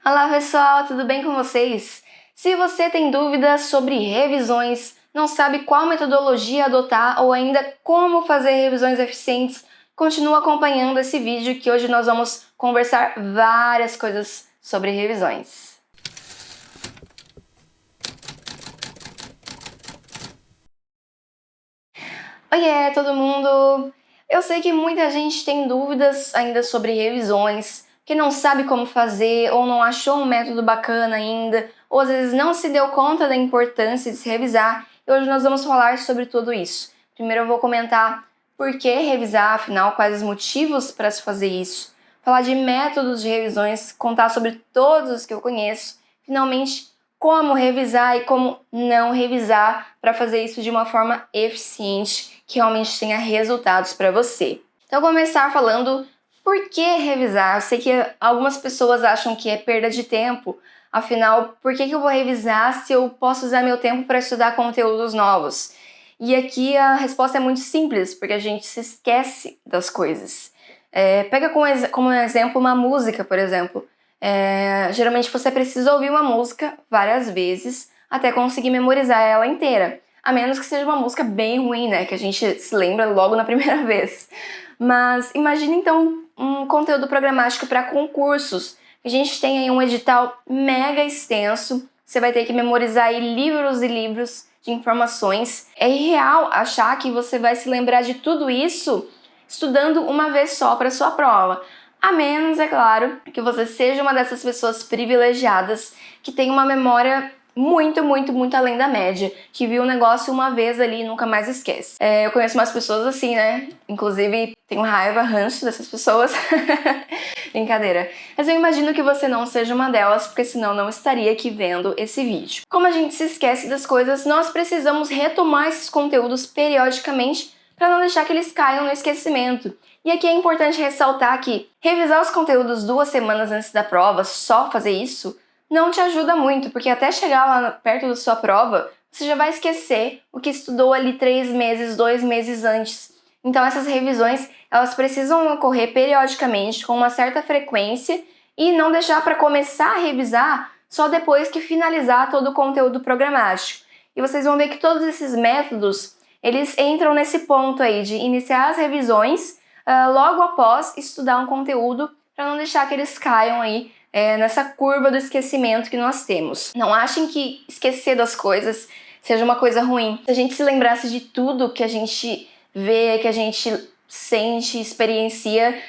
Olá pessoal, tudo bem com vocês? Se você tem dúvidas sobre revisões, não sabe qual metodologia adotar ou ainda como fazer revisões eficientes, continua acompanhando esse vídeo que hoje nós vamos conversar várias coisas sobre revisões. Oiê, todo mundo! Eu sei que muita gente tem dúvidas ainda sobre revisões, que não sabe como fazer ou não achou um método bacana ainda, ou às vezes não se deu conta da importância de se revisar, e hoje nós vamos falar sobre tudo isso. Primeiro eu vou comentar por que revisar, afinal, quais os motivos para se fazer isso, falar de métodos de revisões, contar sobre todos os que eu conheço, finalmente como revisar e como não revisar para fazer isso de uma forma eficiente, que realmente tenha resultados para você. Então, eu vou começar falando por que revisar. Eu sei que algumas pessoas acham que é perda de tempo, afinal, por que eu vou revisar se eu posso usar meu tempo para estudar conteúdos novos? E aqui a resposta é muito simples, porque a gente se esquece das coisas. Pega como exemplo uma música, por exemplo. Geralmente você precisa ouvir uma música várias vezes até conseguir memorizar ela inteira. A menos que seja uma música bem ruim, né? Que a gente se lembra logo na primeira vez. Mas imagine então um conteúdo programático para concursos. A gente tem aí um edital mega extenso. Você vai ter que memorizar aí livros e livros de informações. É irreal achar que você vai se lembrar de tudo isso estudando uma vez só para sua prova. A menos, é claro, que você seja uma dessas pessoas privilegiadas que tem uma memória muito além da média, que viu o negócio uma vez ali e nunca mais esquece. Eu conheço umas pessoas assim, né? Inclusive, tenho raiva, ranço dessas pessoas. Brincadeira. Mas eu imagino que você não seja uma delas, porque senão não estaria aqui vendo esse vídeo. Como a gente se esquece das coisas, nós precisamos retomar esses conteúdos periodicamente para não deixar que eles caiam no esquecimento. E aqui é importante ressaltar que revisar os conteúdos 2 semanas antes da prova, só fazer isso, não te ajuda muito, porque até chegar lá perto da sua prova, você já vai esquecer o que estudou ali 3 meses, 2 meses antes. Então essas revisões, elas precisam ocorrer periodicamente, com uma certa frequência, e não deixar para começar a revisar só depois que finalizar todo o conteúdo programático. E vocês vão ver que todos esses métodos, eles entram nesse ponto aí de iniciar as revisões logo após estudar um conteúdo, para não deixar que eles caiam aí nessa curva do esquecimento que nós temos. Não achem que esquecer das coisas seja uma coisa ruim. Se a gente se lembrasse de tudo que a gente vê, que a gente sente, experiencia,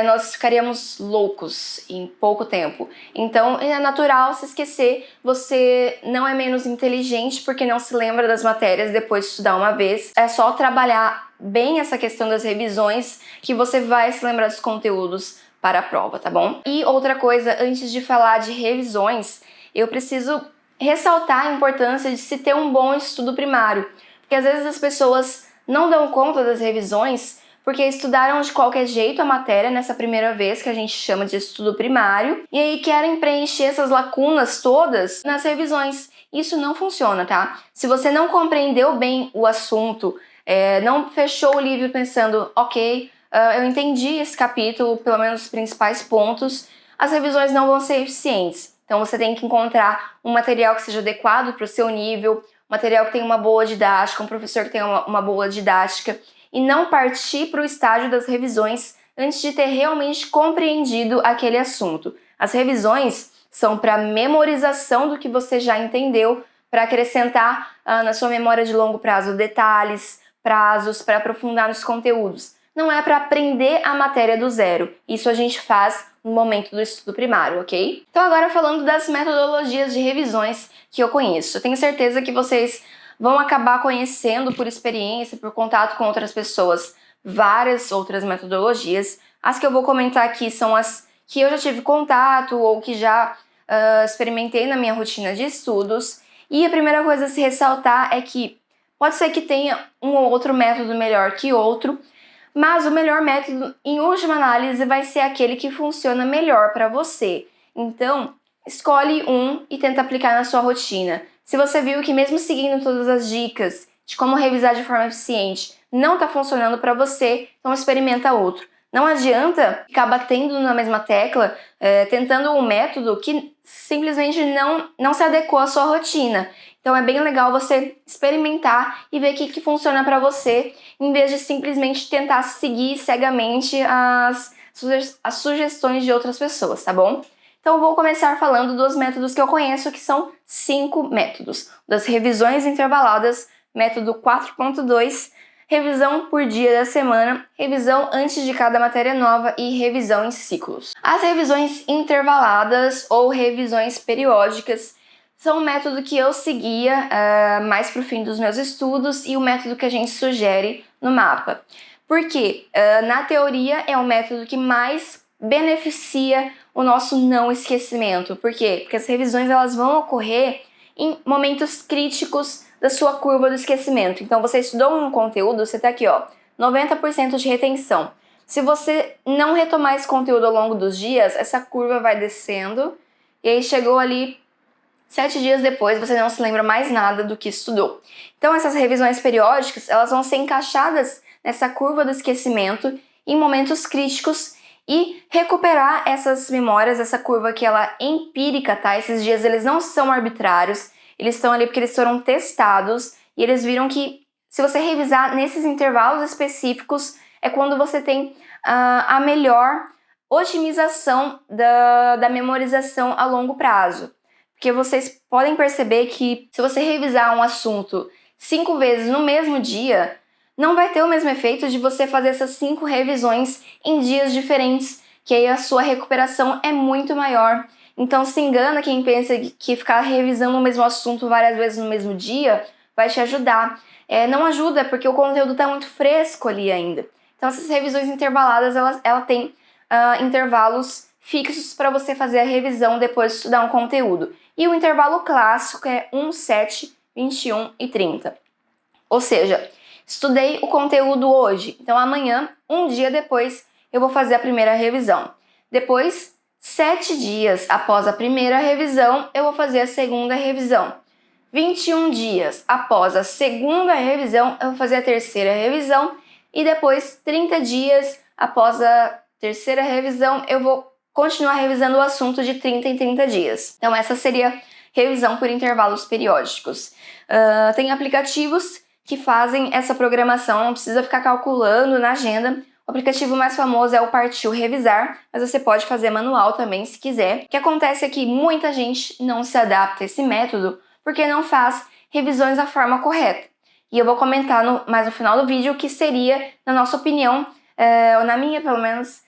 nós ficaríamos loucos em pouco tempo. Então é natural se esquecer. Você não é menos inteligente porque não se lembra das matérias depois de estudar uma vez. É só trabalhar bem essa questão das revisões que você vai se lembrar dos conteúdos para a prova, tá bom? E outra coisa, antes de falar de revisões, eu preciso ressaltar a importância de se ter um bom estudo primário, porque às vezes as pessoas não dão conta das revisões porque estudaram de qualquer jeito a matéria nessa primeira vez, que a gente chama de estudo primário, e aí querem preencher essas lacunas todas nas revisões. Isso não funciona, tá? Se você não compreendeu bem o assunto, não fechou o livro pensando, ok, eu entendi esse capítulo, pelo menos os principais pontos, as revisões não vão ser eficientes. Então você tem que encontrar um material que seja adequado para o seu nível, um material que tenha uma boa didática, um professor que tenha uma boa didática, e não partir para o estágio das revisões antes de ter realmente compreendido aquele assunto. As revisões são para memorização do que você já entendeu, para acrescentar na sua memória de longo prazo detalhes, prazos, para aprofundar nos conteúdos. Não é para aprender a matéria do zero. Isso a gente faz no momento do estudo primário, ok? Então agora falando das metodologias de revisões que eu conheço. Eu tenho certeza que vocês vão acabar conhecendo por experiência, por contato com outras pessoas, várias outras metodologias. As que eu vou comentar aqui são as que eu já tive contato ou que já experimentei na minha rotina de estudos. E a primeira coisa a se ressaltar é que pode ser que tenha um ou outro método melhor que outro, mas o melhor método, em última análise, vai ser aquele que funciona melhor para você. Então, escolhe um e tenta aplicar na sua rotina. Se você viu que mesmo seguindo todas as dicas de como revisar de forma eficiente não está funcionando para você, então experimenta outro. Não adianta ficar batendo na mesma tecla, tentando um método que simplesmente não se adequou à sua rotina. Então é bem legal você experimentar e ver o que funciona para você, em vez de simplesmente tentar seguir cegamente as sugestões de outras pessoas, tá bom? Então eu vou começar falando dos métodos que eu conheço, que são 5 métodos. Das revisões intervaladas, método 4.2, revisão por dia da semana, revisão antes de cada matéria nova e revisão em ciclos. As revisões intervaladas ou revisões periódicas são um método que eu seguia mais para o fim dos meus estudos e o método que a gente sugere no mapa. Por quê? Na teoria é um método que mais beneficia o nosso não esquecimento. Por quê? Porque as revisões elas vão ocorrer em momentos críticos da sua curva do esquecimento. Então você estudou um conteúdo, você está aqui, ó, 90% de retenção. Se você não retomar esse conteúdo ao longo dos dias, essa curva vai descendo e aí chegou ali 7 dias depois, você não se lembra mais nada do que estudou. Então essas revisões periódicas, elas vão ser encaixadas nessa curva do esquecimento em momentos críticos e recuperar essas memórias, essa curva que ela é empírica, tá? Esses dias eles não são arbitrários, eles estão ali porque eles foram testados e eles viram que se você revisar nesses intervalos específicos é quando você tem a melhor otimização da memorização a longo prazo. Porque vocês podem perceber que se você revisar um assunto 5 vezes no mesmo dia, não vai ter o mesmo efeito de você fazer essas 5 revisões em dias diferentes, que aí a sua recuperação é muito maior. Então se engana quem pensa que ficar revisando o mesmo assunto várias vezes no mesmo dia vai te ajudar. Não ajuda porque o conteúdo está muito fresco ali ainda. Então essas revisões intervaladas, ela tem intervalos fixos para você fazer a revisão depois de estudar um conteúdo. E o intervalo clássico é 1, 7, 21 e 30. Ou seja, estudei o conteúdo hoje, então amanhã, um dia depois, eu vou fazer a primeira revisão. Depois, 7 dias após a primeira revisão, eu vou fazer a segunda revisão. 21 dias após a segunda revisão, eu vou fazer a terceira revisão. E depois, 30 dias após a terceira revisão, eu vou continuar revisando o assunto de 30 em 30 dias. Então essa seria revisão por intervalos periódicos. Tem aplicativos que fazem essa programação, não precisa ficar calculando na agenda. O aplicativo mais famoso é o Partiu Revisar, mas você pode fazer manual também se quiser. O que acontece é que muita gente não se adapta a esse método porque não faz revisões da forma correta. E eu vou comentar mais no final do vídeo o que seria, na nossa opinião, ou na minha pelo menos,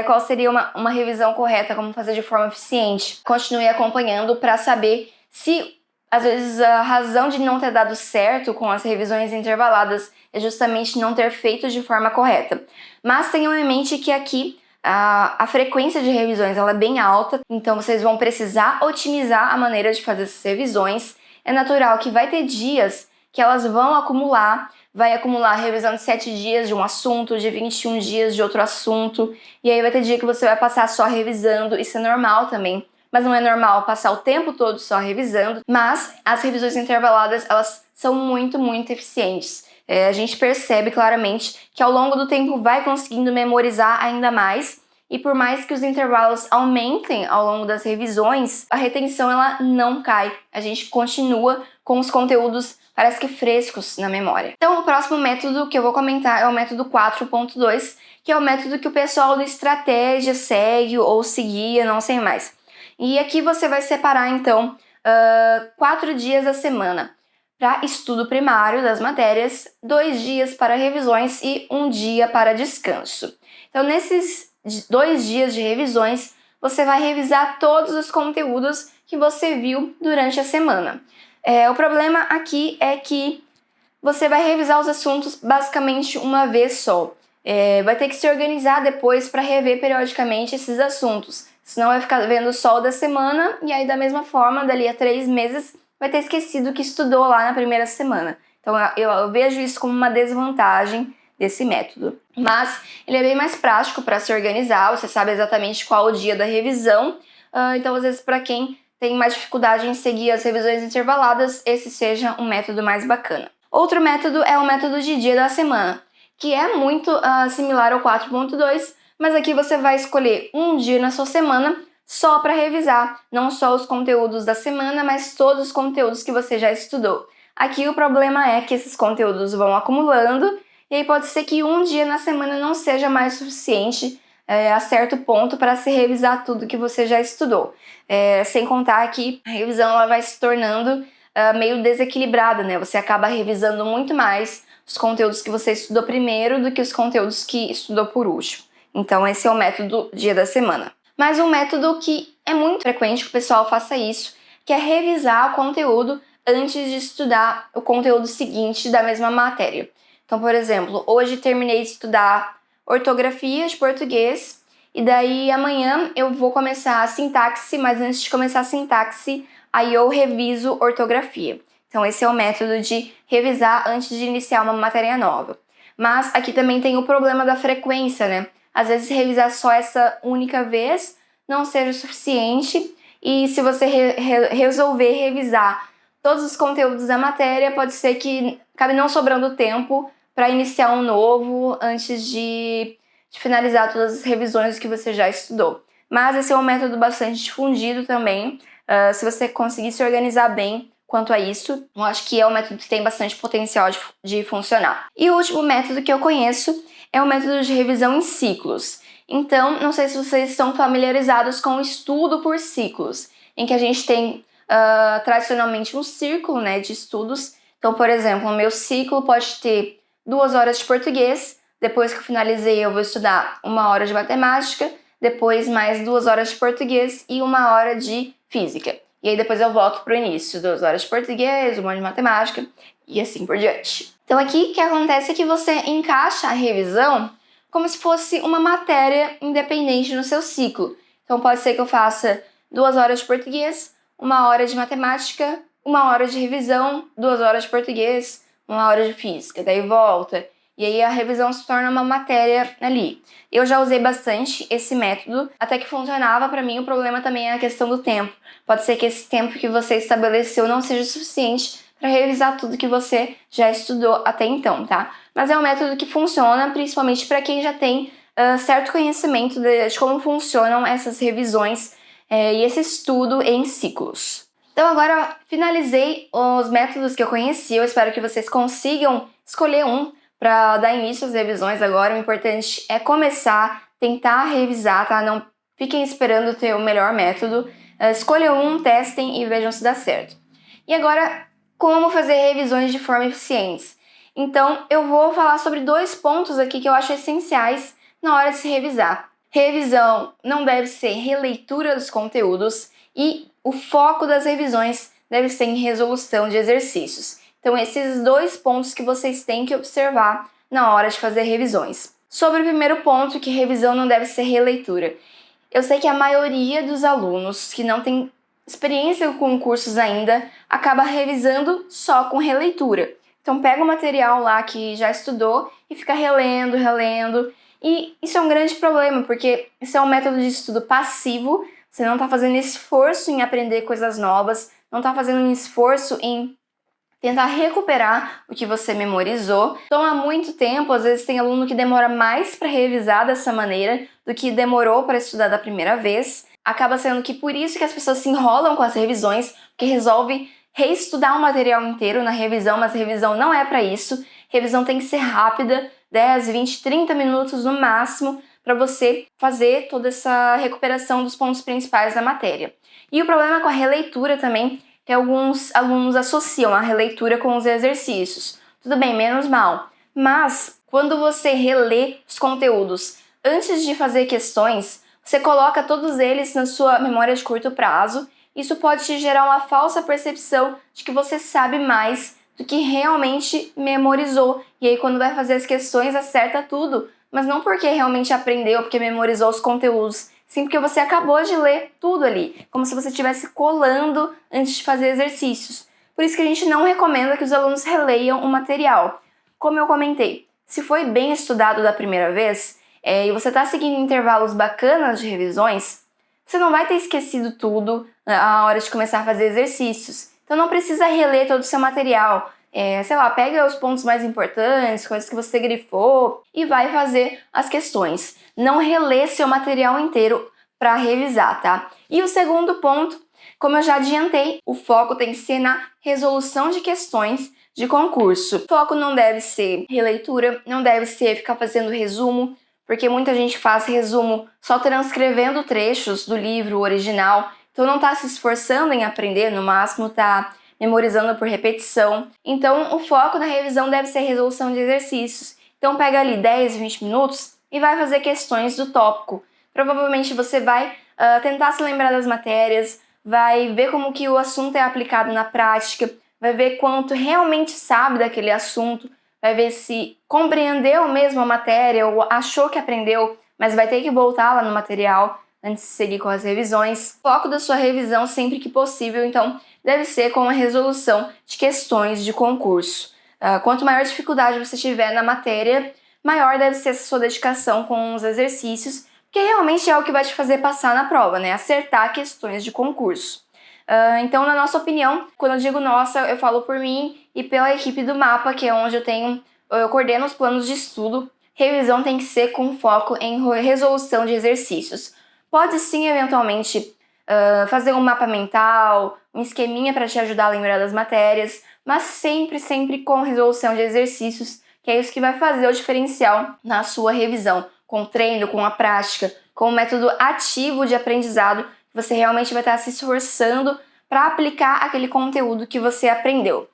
qual seria uma revisão correta, como fazer de forma eficiente. Continue acompanhando para saber se, às vezes, a razão de não ter dado certo com as revisões intervaladas é justamente não ter feito de forma correta. Mas tenham em mente que aqui a frequência de revisões ela é bem alta, então vocês vão precisar otimizar a maneira de fazer essas revisões. É natural que vai ter dias que elas vão acumular, vai acumular revisão de 7 dias de um assunto, de 21 dias de outro assunto, e aí vai ter dia que você vai passar só revisando, isso é normal também, mas não é normal passar o tempo todo só revisando, mas as revisões intervaladas, elas são muito, muito eficientes. A gente percebe claramente que ao longo do tempo vai conseguindo memorizar ainda mais, e por mais que os intervalos aumentem ao longo das revisões, a retenção ela não cai, a gente continua com os conteúdos parece que frescos na memória. Então o próximo método que eu vou comentar é o método 4.2, que é o método que o pessoal do Estratégia segue ou seguia, não sei mais. E aqui você vai separar então 4 dias da semana para estudo primário das matérias, 2 dias para revisões e 1 dia para descanso. Então nesses 2 dias de revisões, você vai revisar todos os conteúdos que você viu durante a semana. O problema aqui é que você vai revisar os assuntos basicamente uma vez só. Vai ter que se organizar depois para rever periodicamente esses assuntos. Senão vai ficar vendo só o da semana e aí da mesma forma, dali a 3 meses, vai ter esquecido o que estudou lá na primeira semana. Então eu vejo isso como uma desvantagem desse método. Mas ele é bem mais prático para se organizar, você sabe exatamente qual o dia da revisão. Então às vezes para quem tem mais dificuldade em seguir as revisões intervaladas, esse seja um método mais bacana. Outro método é o método de dia da semana, que é muito similar ao 4.2, mas aqui você vai escolher um dia na sua semana só para revisar, não só os conteúdos da semana, mas todos os conteúdos que você já estudou. Aqui o problema é que esses conteúdos vão acumulando e aí pode ser que um dia na semana não seja mais suficiente a certo ponto para se revisar tudo que você já estudou. Sem contar que a revisão ela vai se tornando meio desequilibrada, né? Você acaba revisando muito mais os conteúdos que você estudou primeiro do que os conteúdos que estudou por último. Então esse é o método dia da semana. Mas um método que é muito frequente que o pessoal faça isso, que é revisar o conteúdo antes de estudar o conteúdo seguinte da mesma matéria. Então, por exemplo, hoje terminei de estudar ortografia de português e daí amanhã eu vou começar a sintaxe, mas antes de começar a sintaxe, aí eu reviso ortografia. Então esse é o método de revisar antes de iniciar uma matéria nova. Mas aqui também tem o problema da frequência, né? Às vezes revisar só essa única vez não seja o suficiente e se você resolver revisar todos os conteúdos da matéria, pode ser que acabe não sobrando tempo para iniciar um novo antes de finalizar todas as revisões que você já estudou. Mas esse é um método bastante difundido também. Se você conseguir se organizar bem quanto a isso, eu acho que é um método que tem bastante potencial de funcionar. E o último método que eu conheço é o método de revisão em ciclos. Então, não sei se vocês estão familiarizados com o estudo por ciclos, em que a gente tem tradicionalmente um círculo, né, de estudos. Então, por exemplo, o meu ciclo pode ter 2 horas de português, depois que eu finalizei eu vou estudar 1 hora de matemática, depois mais 2 horas de português e 1 hora de física. E aí depois eu volto para o início, 2 horas de português, 1 hora de matemática e assim por diante. Então aqui o que acontece é que você encaixa a revisão como se fosse uma matéria independente no seu ciclo. Então pode ser que eu faça 2 horas de português, 1 hora de matemática, 1 hora de revisão, 2 horas de português, 1 hora de física, daí volta. E aí a revisão se torna uma matéria ali. Eu já usei bastante esse método, até que funcionava para mim. O problema também é a questão do tempo. Pode ser que esse tempo que você estabeleceu não seja suficiente para revisar tudo que você já estudou até então, tá? Mas é um método que funciona, principalmente para quem já tem certo conhecimento de como funcionam essas revisões e esse estudo em ciclos. Então agora finalizei os métodos que eu conheci. Eu espero que vocês consigam escolher um para dar início às revisões agora. O importante é começar, tentar revisar, tá? Não fiquem esperando ter o melhor método. Escolham um, testem e vejam se dá certo. E agora, como fazer revisões de forma eficiente? Então, eu vou falar sobre 2 pontos aqui que eu acho essenciais na hora de se revisar. Revisão não deve ser releitura dos conteúdos e o foco das revisões deve ser em resolução de exercícios. Então, esses 2 pontos que vocês têm que observar na hora de fazer revisões. Sobre o primeiro ponto, que revisão não deve ser releitura. Eu sei que a maioria dos alunos que não tem experiência com cursos ainda acaba revisando só com releitura. Então, pega o material lá que já estudou e fica relendo. E isso é um grande problema, porque isso é um método de estudo passivo. Você não está fazendo esforço em aprender coisas novas, não está fazendo um esforço em tentar recuperar o que você memorizou. Toma muito tempo, às vezes tem aluno que demora mais para revisar dessa maneira do que demorou para estudar da primeira vez. Acaba sendo que por isso que as pessoas se enrolam com as revisões, porque resolve reestudar o material inteiro na revisão, mas revisão não é para isso. Revisão tem que ser rápida, 10, 20, 30 minutos no máximo, para você fazer toda essa recuperação dos pontos principais da matéria. E o problema com a releitura também, que alguns alunos associam a releitura com os exercícios. Tudo bem, menos mal. Mas, quando você relê os conteúdos antes de fazer questões, você coloca todos eles na sua memória de curto prazo. Isso pode te gerar uma falsa percepção de que você sabe mais do que realmente memorizou. E aí, quando vai fazer as questões, acerta tudo. Mas não porque realmente aprendeu, porque memorizou os conteúdos. Sim, porque você acabou de ler tudo ali, como se você estivesse colando antes de fazer exercícios. Por isso que a gente não recomenda que os alunos releiam o material. Como eu comentei, se foi bem estudado da primeira vez e você está seguindo intervalos bacanas de revisões, você não vai ter esquecido tudo na hora de começar a fazer exercícios. Então não precisa reler todo o seu material. sei lá, pega os pontos mais importantes, coisas que você grifou e vai fazer as questões. Não relê seu material inteiro para revisar, tá? E o segundo ponto, como eu já adiantei, o foco tem que ser na resolução de questões de concurso. O foco não deve ser releitura, não deve ser ficar fazendo resumo, porque muita gente faz resumo só transcrevendo trechos do livro original, então não está se esforçando em aprender, no máximo está memorizando por repetição. Então o foco na revisão deve ser resolução de exercícios. Então pega ali 10, 20 minutos e vai fazer questões do tópico. Provavelmente você vai tentar se lembrar das matérias, vai ver como que o assunto é aplicado na prática, vai ver quanto realmente sabe daquele assunto, vai ver se compreendeu mesmo a matéria ou achou que aprendeu, mas vai ter que voltar lá no material antes de seguir com as revisões. O foco da sua revisão, sempre que possível, então, deve ser com a resolução de questões de concurso. Quanto maior dificuldade você tiver na matéria, maior deve ser a sua dedicação com os exercícios, porque realmente é o que vai te fazer passar na prova, né? Acertar questões de concurso. Então, na nossa opinião, quando eu digo nossa, eu falo por mim e pela equipe do MAPA, que é onde eu coordeno os planos de estudo. Revisão tem que ser com foco em resolução de exercícios. Pode sim, eventualmente, fazer um mapa mental, um esqueminha para te ajudar a lembrar das matérias, mas sempre, sempre com resolução de exercícios, que é isso que vai fazer o diferencial na sua revisão, com o treino, com a prática, com o método ativo de aprendizado. Você realmente vai estar se esforçando para aplicar aquele conteúdo que você aprendeu.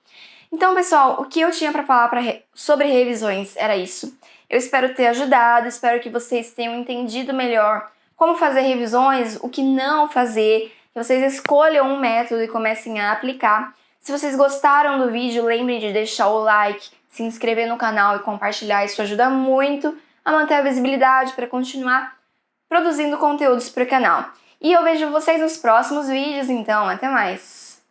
Então, pessoal, o que eu tinha para falar sobre revisões era isso. Eu espero ter ajudado, espero que vocês tenham entendido melhor como fazer revisões, o que não fazer, que vocês escolham um método e comecem a aplicar. Se vocês gostaram do vídeo, lembrem de deixar o like, se inscrever no canal e compartilhar, isso ajuda muito a manter a visibilidade para continuar produzindo conteúdos para o canal. E eu vejo vocês nos próximos vídeos, então até mais!